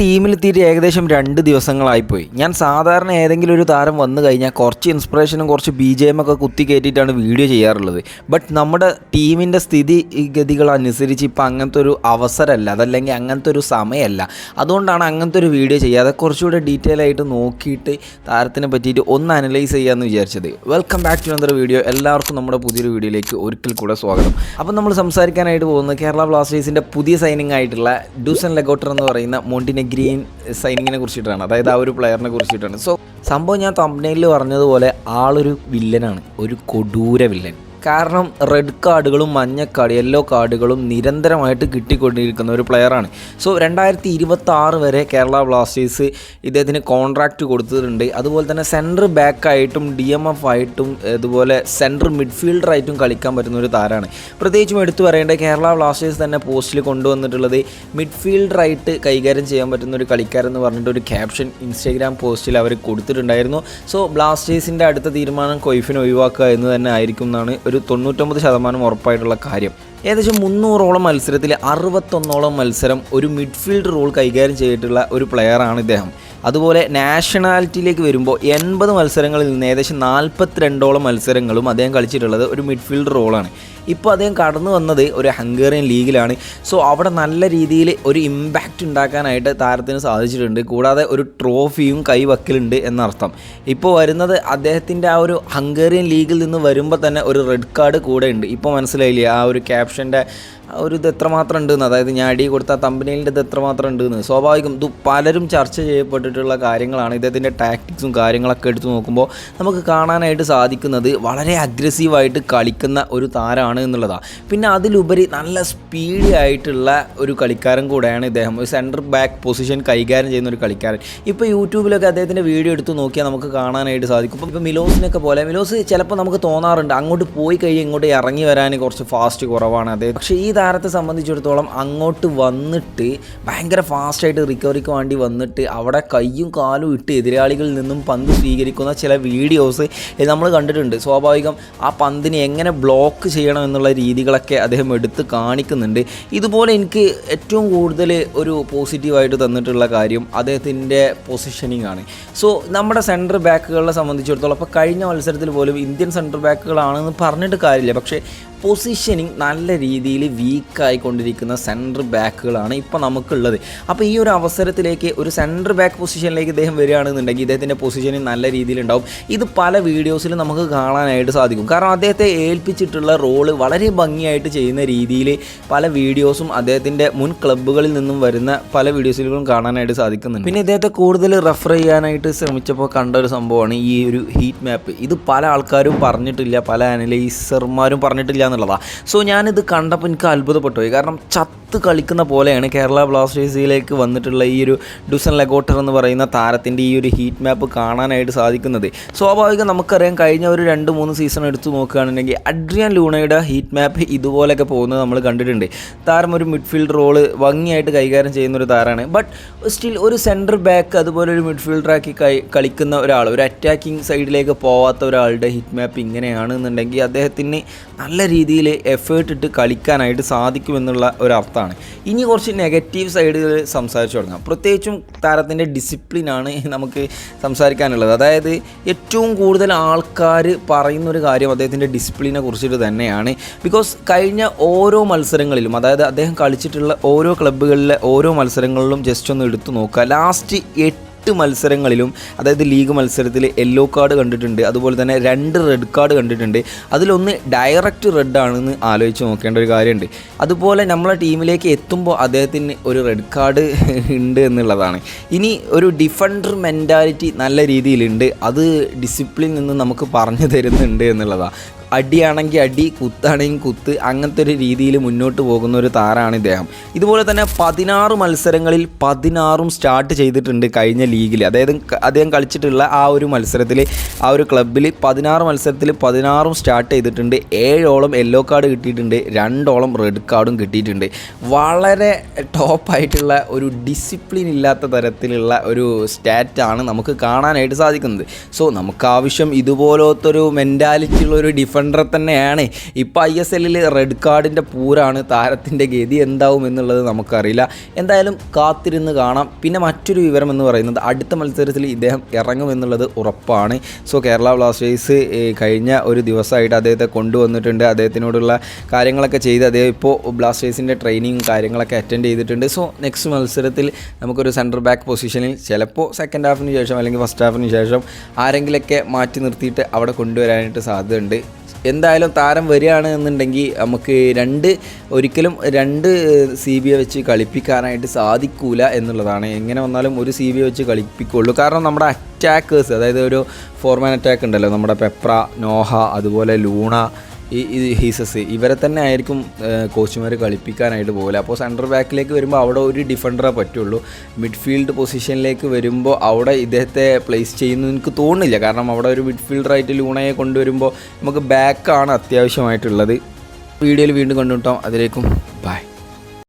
ടീമിലെത്തിയിട്ട് ഏകദേശം 2 ദിവസങ്ങളായിപ്പോയി. ഞാൻ സാധാരണ ഏതെങ്കിലും ഒരു താരം വന്നു കഴിഞ്ഞാൽ കുറച്ച് ഇൻസ്പിറേഷനും കുറച്ച് BGM ഒക്കെ കുത്തി കയറ്റിയിട്ടാണ് വീഡിയോ ചെയ്യാറുള്ളത്. ബട്ട് നമ്മുടെ ടീമിൻ്റെ സ്ഥിതിഗതികൾ അനുസരിച്ച് ഇപ്പോൾ അങ്ങനത്തെ ഒരു അവസരമല്ല, അതല്ലെങ്കിൽ അങ്ങനത്തെ ഒരു സമയമല്ല. അതുകൊണ്ടാണ് അങ്ങനത്തെ ഒരു വീഡിയോ ചെയ്യാതെ കുറച്ചുകൂടെ ഡീറ്റെയിൽ ആയിട്ട് നോക്കിയിട്ട് താരത്തിനെ പറ്റിയിട്ട് ഒന്ന് അനലൈസ് ചെയ്യാമെന്ന് വിചാരിച്ചത്. Welcome back to another video. എല്ലാവർക്കും നമ്മുടെ പുതിയൊരു വീഡിയോയിലേക്ക് ഒരിക്കൽ കൂടെ സ്വാഗതം. അപ്പോൾ നമ്മൾ സംസാരിക്കാനായിട്ട് പോകുന്നത് കേരള ബ്ലാസ്റ്റേഴ്സിൻ്റെ പുതിയ സൈനിങ് ആയിട്ടുള്ള ഡുസൻ ലെഗോട്ടർ എന്ന് പറയുന്ന മോണ്ടിനെഗ്രിയൻ സൈനിങ്ങിനെ കുറിച്ചിട്ടാണ്, അതായത് ആ ഒരു പ്ലെയറിനെ കുറിച്ചിട്ടാണ്. സോ സംഭവം ഞാൻ തംബ്നെയിലിൽ പറഞ്ഞതുപോലെ ആളൊരു വില്ലനാണ്, ഒരു കൊടൂര വില്ലൻ. കാരണം റെഡ് കാർഡുകളും മഞ്ഞ കാർഡ്, യെല്ലോ കാർഡുകളും നിരന്തരമായിട്ട് കിട്ടിക്കൊണ്ടിരിക്കുന്ന ഒരു പ്ലെയറാണ്. സോ 2026 വരെ കേരള ബ്ലാസ്റ്റേഴ്സ് ഇദ്ദേഹത്തിന് കോൺട്രാക്റ്റ് കൊടുത്തിട്ടുണ്ട്. അതുപോലെ തന്നെ സെൻട്രൽ ബാക്കായിട്ടും DMF ആയിട്ടും അതുപോലെ സെൻട്രൽ മിഡ്ഫീൽഡറായിട്ടും കളിക്കാൻ പറ്റുന്ന ഒരു താരമാണ്. പ്രത്യേകിച്ചും എടുത്തു പറയേണ്ടത് കേരള ബ്ലാസ്റ്റേഴ്സ് തന്നെ പോസ്റ്റിൽ കൊണ്ടുവന്നിട്ടുള്ളത് മിഡ്ഫീൽഡറായിട്ട് കൈകാര്യം ചെയ്യാൻ പറ്റുന്ന ഒരു കളിക്കാരൻ എന്ന് പറഞ്ഞിട്ട് ഒരു ക്യാപ്ഷൻ ഇൻസ്റ്റാഗ്രാം പോസ്റ്റിൽ അവർ കൊടുത്തിട്ടുണ്ടായിരുന്നു. സോ ബ്ലാസ്റ്റേഴ്സിൻ്റെ അടുത്ത തീരുമാനം കൊയ്ഫിനെ ഒഴിവാക്കുക എന്ന് തന്നെ ആയിരിക്കും എന്നാണ് ഒരു 99% ഉറപ്പായിട്ടുള്ള കാര്യം. ഏകദേശം 300ഓളം മത്സരത്തിൽ 61ഓളം മത്സരം ഒരു മിഡ്ഫീൽഡ് റോൾ കൈകാര്യം ചെയ്തിട്ടുള്ള ഒരു പ്ലെയറാണ് ഇദ്ദേഹം. അതുപോലെ നാഷണാലിറ്റിയിലേക്ക് വരുമ്പോൾ 80 മത്സരങ്ങളിൽ നിന്ന് ഏകദേശം 42ഓളം മത്സരങ്ങളും അദ്ദേഹം കളിച്ചിട്ടുള്ളത് ഒരു മിഡ്ഫീൽഡ് റോളാണ്. ഇപ്പോൾ അദ്ദേഹം കടന്നു വന്നത് ഒരു ഹംഗേറിയൻ ലീഗിലാണ്. സോ അവിടെ നല്ല രീതിയിൽ ഒരു ഇമ്പാക്റ്റ് ഉണ്ടാക്കാനായിട്ട് താരത്തിന് സാധിച്ചിട്ടുണ്ട്. കൂടാതെ ഒരു ട്രോഫിയും കൈവക്കലുണ്ട് എന്നർത്ഥം. ഇപ്പോൾ വരുന്നത് അദ്ദേഹത്തിൻ്റെ ആ ഒരു ഹംഗേറിയൻ ലീഗിൽ നിന്ന് വരുമ്പോൾ തന്നെ ഒരു റെഡ് കാർഡ് കൂടെ ഉണ്ട്. ഇപ്പോൾ മനസ്സിലായില്ലേ ആ ഒരു ക്യാപ്ഷൻ്റെ ഒരു ഇത് എത്രമാത്രം ഉണ്ടെന്ന്, അതായത് ഞാൻ അടി കൊടുത്ത തമ്പനയിലിൻ്റെ ഇത് എത്രമാത്രം ഉണ്ടെന്ന്. സ്വാഭാവികം ഇത് പലരും ചർച്ച ചെയ്യപ്പെട്ടിട്ടുള്ള കാര്യങ്ങളാണ്. ഇദ്ദേഹത്തിൻ്റെ ടാക്ടിക്സും കാര്യങ്ങളൊക്കെ എടുത്തു നോക്കുമ്പോൾ നമുക്ക് കാണാനായിട്ട് സാധിക്കുന്നത് വളരെ അഗ്രസീവായിട്ട് കളിക്കുന്ന ഒരു താരമാണ് എന്നുള്ളതാണ്. പിന്നെ അതിലുപരി നല്ല സ്പീഡി ആയിട്ടുള്ള ഒരു കളിക്കാരൻ കൂടെയാണ് ഇദ്ദേഹം. ഒരു സെൻട്രൽ ബാക്ക് പൊസിഷൻ കൈകാര്യം ചെയ്യുന്ന ഒരു കളിക്കാരൻ. ഇപ്പോൾ യൂട്യൂബിലൊക്കെ അദ്ദേഹത്തിൻ്റെ വീഡിയോ എടുത്ത് നോക്കിയാൽ നമുക്ക് കാണാനായിട്ട് സാധിക്കും. ഇപ്പോൾ മിലോസിനൊക്കെ പോലെ മിലോസ് ചിലപ്പോൾ നമുക്ക് തോന്നാറുണ്ട് അങ്ങോട്ട് പോയി കഴിഞ്ഞ് ഇങ്ങോട്ട് ഇറങ്ങി വരാൻ കുറച്ച് ഫാസ്റ്റ് കുറവാണ് അദ്ദേഹം. പക്ഷേ ഈ താരത്തെ സംബന്ധിച്ചിടത്തോളം അങ്ങോട്ട് വന്നിട്ട് ഭയങ്കര ഫാസ്റ്റായിട്ട് റിക്കവറിക്ക് വേണ്ടി വന്നിട്ട് അവിടെ കയ്യും കാലും ഇട്ട് എതിരാളികളിൽ നിന്നും പന്ത് സ്വീകരിക്കുന്ന ചില വീഡിയോസ് നമ്മൾ കണ്ടിട്ടുണ്ട്. സ്വാഭാവികം ആ പന്തിനെ എങ്ങനെ ബ്ലോക്ക് ചെയ്യണം എന്നുള്ള രീതികളൊക്കെ അദ്ദേഹം എടുത്ത് കാണിക്കുന്നുണ്ട്. ഇതുപോലെ എനിക്ക് ഏറ്റവും കൂടുതൽ ഒരു പോസിറ്റീവായിട്ട് തന്നിട്ടുള്ള കാര്യം അദ്ദേഹത്തിൻ്റെ പൊസിഷനിങ് ആണ്. സോ നമ്മുടെ സെൻട്രൽ ബാക്കുകളെ സംബന്ധിച്ചിടത്തോളം ഇപ്പോൾ കഴിഞ്ഞ മത്സരത്തിൽ പോലും ഇന്ത്യൻ സെൻട്രൽ ബാക്കുകളാണെന്ന് പറഞ്ഞിട്ട് കാര്യമില്ല, പക്ഷേ പൊസിഷനിങ് നല്ല രീതിയിൽ വീക്കായിക്കൊണ്ടിരിക്കുന്ന സെൻട്രൽ ബാക്കുകളാണ് ഇപ്പോൾ നമുക്കുള്ളത്. അപ്പോൾ ഈ ഒരു അവസരത്തിലേക്ക് ഒരു സെൻട്രൽ ബാക്ക് പൊസിഷനിലേക്ക് ഇദ്ദേഹം വരികയാണെന്നുണ്ടെങ്കിൽ ഇദ്ദേഹത്തിൻ്റെ പൊസിഷനിങ് നല്ല രീതിയിലുണ്ടാവും. ഇത് പല വീഡിയോസിലും നമുക്ക് കാണാനായിട്ട് സാധിക്കും. കാരണം അദ്ദേഹത്തെ ഏൽപ്പിച്ചിട്ടുള്ള റോള് വളരെ ഭംഗിയായിട്ട് ചെയ്യുന്ന രീതിയിൽ പല വീഡിയോസും അദ്ദേഹത്തിൻ്റെ മുൻ ക്ലബ്ബുകളിൽ നിന്നും വരുന്ന പല വീഡിയോസിലും കാണാനായിട്ട് സാധിക്കുന്നുണ്ട്. പിന്നെ ഇദ്ദേഹത്തെ കൂടുതൽ റെഫർ ചെയ്യാനായിട്ട് ശ്രമിച്ചപ്പോൾ കണ്ട ഒരു സംഭവമാണ് ഈ ഒരു ഹീറ്റ് മാപ്പ്. ഇത് പല ആൾക്കാരും പറഞ്ഞിട്ടില്ല, പല അനലൈസർമാരും പറഞ്ഞിട്ടില്ല എന്നുള്ളതാണ്. സോ ഞാനിത് കണ്ടപ്പോൾ എനിക്ക് അത്ഭുതപ്പെട്ടു പോയി. കാരണം ചത്ത് കളിക്കുന്ന പോലെയാണ് കേരള ബ്ലാസ്റ്റേഴ്സിലേക്ക് വന്നിട്ടുള്ള ഈ ഒരു ഡുസൻ ലെഗോട്ടർ എന്ന് പറയുന്ന താരത്തിൻ്റെ ഈ ഒരു ഹീറ്റ് മാപ്പ് കാണാനായിട്ട് സാധിക്കുന്നത്. സ്വാഭാവികം നമുക്കറിയാം, കഴിഞ്ഞ ഒരു 2-3 സീസൺ എടുത്തു നോക്കുകയാണെന്നുണ്ടെങ്കിൽ അഡ്രിയാൻ ലൂണയുടെ ഹീറ്റ് മാപ്പ് ഇതുപോലെയൊക്കെ പോകുന്നത് നമ്മൾ കണ്ടിട്ടുണ്ട്. താരം ഒരു മിഡ്ഫീൽഡ് റോള് ഭംഗിയായിട്ട് കൈകാര്യം ചെയ്യുന്നൊരു താരമാണ്. ബട്ട് സ്റ്റിൽ ഒരു സെൻട്രൽ ബാക്ക് അതുപോലെ ഒരു മിഡ്ഫീൽഡറാക്കി കളിക്കുന്ന ഒരാൾ, ഒരു അറ്റാക്കിംഗ് സൈഡിലേക്ക് പോവാത്ത ഒരാളുടെ ഹീറ്റ് മാപ്പ് ഇങ്ങനെയാണെന്നുണ്ടെങ്കിൽ അദ്ദേഹത്തിന് നല്ല രീതിയിൽ എഫേർട്ട് ഇട്ട് കളിക്കാനായിട്ട് സാധിക്കുമെന്നുള്ള ഒരർത്ഥമാണ്. ഇനി കുറച്ച് നെഗറ്റീവ് സൈഡുകൾ സംസാരിച്ചു തുടങ്ങാം. പ്രത്യേകിച്ചും താരത്തിൻ്റെ ഡിസിപ്ലിനാണ് നമുക്ക് സംസാരിക്കാനുള്ളത്. അതായത് ഏറ്റവും കൂടുതൽ ആൾക്കാർ പറയുന്നൊരു കാര്യം അദ്ദേഹത്തിൻ്റെ ഡിസിപ്ലിനെ കുറിച്ചിട്ട് തന്നെയാണ്. ബിക്കോസ് കഴിഞ്ഞ ഓരോ മത്സരങ്ങളിലും, അതായത് അദ്ദേഹം കളിച്ചിട്ടുള്ള ഓരോ ക്ലബ്ബുകളിലെ ഓരോ മത്സരങ്ങളിലും ജസ്റ്റ് ഒന്ന് എടുത്തു നോക്കുക, ലാസ്റ്റ് 8 മത്സരങ്ങളിലും, അതായത് ലീഗ് മത്സരത്തിൽ യെല്ലോ കാർഡ് കണ്ടിട്ടുണ്ട്, അതുപോലെ തന്നെ 2 റെഡ് കാർഡ് കണ്ടിട്ടുണ്ട്. അതിലൊന്ന് ഡയറക്റ്റ് റെഡ് ആണെന്ന് ആലോചിച്ച് നോക്കേണ്ട ഒരു കാര്യമുണ്ട്. അതുപോലെ നമ്മളെ ടീമിലേക്ക് എത്തുമ്പോൾ അദ്ദേഹത്തിന് ഒരു റെഡ് കാർഡ് ഉണ്ട് എന്നുള്ളതാണ്. ഇനി ഒരു ഡിഫൻഡർ മെൻറ്റാലിറ്റി നല്ല രീതിയിലുണ്ട്, അത് ഡിസിപ്ലിൻ നിന്ന് നമുക്ക് പറഞ്ഞു തരുന്നുണ്ട് എന്നുള്ളതാണ്. അടിയാണെങ്കിൽ അടി, കുത്താണെങ്കിൽ കുത്ത്, അങ്ങനത്തെ ഒരു രീതിയിൽ മുന്നോട്ട് പോകുന്ന ഒരു താരമാണ് ഇദ്ദേഹം. ഇതുപോലെ തന്നെ 16 മത്സരങ്ങളിൽ 16ഉം സ്റ്റാർട്ട് ചെയ്തിട്ടുണ്ട് കഴിഞ്ഞ ലീഗിൽ. അതായത് അദ്ദേഹം കളിച്ചിട്ടുള്ള ആ ഒരു മത്സരത്തിൽ, ആ ഒരു ക്ലബ്ബിൽ 16 മത്സരത്തിൽ 16ഉം സ്റ്റാർട്ട് ചെയ്തിട്ടുണ്ട്. 7ഓളം യെല്ലോ കാർഡ് കിട്ടിയിട്ടുണ്ട്, 2ഓളം റെഡ് കാർഡും കിട്ടിയിട്ടുണ്ട്. വളരെ ടോപ്പായിട്ടുള്ള ഒരു ഡിസിപ്ലിൻ ഇല്ലാത്ത തരത്തിലുള്ള ഒരു സ്റ്റാറ്റാണ് നമുക്ക് കാണാനായിട്ട് സാധിക്കുന്നത്. സോ നമുക്ക് ആവശ്യം ഇതുപോലത്തൊരു മെൻറ്റാലിറ്റിയുള്ള ഒരു ഡിഫൻഡർ ഡിഫൻഡറെ തന്നെയാണ്. ഇപ്പോൾ ISL റെഡ് കാർഡിൻ്റെ പൂരാണ്. താരത്തിൻ്റെ ഗതി എന്താവും എന്നുള്ളത് നമുക്കറിയില്ല. എന്തായാലും കാത്തിരുന്ന് കാണാം. പിന്നെ മറ്റൊരു വിവരം എന്ന് പറയുന്നത് അടുത്ത മത്സരത്തിൽ ഇദ്ദേഹം ഇറങ്ങുമെന്നുള്ളത് ഉറപ്പാണ്. സോ കേരള ബ്ലാസ്റ്റേഴ്സ് കഴിഞ്ഞ ഒരു ദിവസമായിട്ട് അദ്ദേഹത്തെ കൊണ്ടുവന്നിട്ടുണ്ട്. അദ്ദേഹത്തിനോടുള്ള കാര്യങ്ങളൊക്കെ ചെയ്ത് അദ്ദേഹം ഇപ്പോൾ ബ്ലാസ്റ്റേഴ്സിൻ്റെ ട്രെയിനിങ് കാര്യങ്ങളൊക്കെ അറ്റൻഡ് ചെയ്തിട്ടുണ്ട്. സോ നെക്സ്റ്റ് മത്സരത്തിൽ നമുക്കൊരു സെൻറ്റർ ബാക്ക് പൊസിഷനിൽ ചിലപ്പോൾ സെക്കൻഡ് ഹാഫിന് ശേഷം അല്ലെങ്കിൽ ഫസ്റ്റ് ഹാഫിന് ശേഷം ആരെങ്കിലൊക്കെ മാറ്റി നിർത്തിയിട്ട് അവിടെ കൊണ്ടുവരാനായിട്ട് സാധ്യതയുണ്ട്. എന്തായാലും താരം വരികയാണ് എന്നുണ്ടെങ്കിൽ നമുക്ക് ഒരിക്കലും രണ്ട് CB വെച്ച് കളിപ്പിക്കാനായിട്ട് സാധിക്കൂല എന്നുള്ളതാണ്. എങ്ങനെ വന്നാലും ഒരു CB വെച്ച് കളിപ്പിക്കുള്ളൂ. കാരണം നമ്മുടെ അറ്റാക്കേഴ്സ്, അതായത് ഒരു 4-man അറ്റാക്ക് ഉണ്ടല്ലോ, നമ്മുടെ പെപ്ര, നോഹ, അതുപോലെ ലൂണ, ഈ ഹീസസ്, ഇവരെ തന്നെ ആയിരിക്കും കോച്ചുമാർ കളിപ്പിക്കാനായിട്ട് പോകില്ല. അപ്പോൾ സെൻറ്റർ ബാക്കിലേക്ക് വരുമ്പോൾ അവിടെ ഒരു ഡിഫൻഡറെ പറ്റുള്ളൂ. മിഡ്ഫീൽഡ് പൊസിഷനിലേക്ക് വരുമ്പോൾ അവിടെ ഇദ്ദേഹത്തെ പ്ലേസ് ചെയ്യുന്നു എനിക്ക് തോന്നുന്നില്ല. കാരണം അവിടെ ഒരു മിഡ്ഫീൽഡറായിട്ട് ലൂണയെ കൊണ്ടുവരുമ്പോൾ നമുക്ക് ബാക്കാണ് അത്യാവശ്യമായിട്ടുള്ളത്. വീഡിയോയിൽ വീണ്ടും കണ്ടുമുട്ടാം. അതിലേക്കും ബൈ.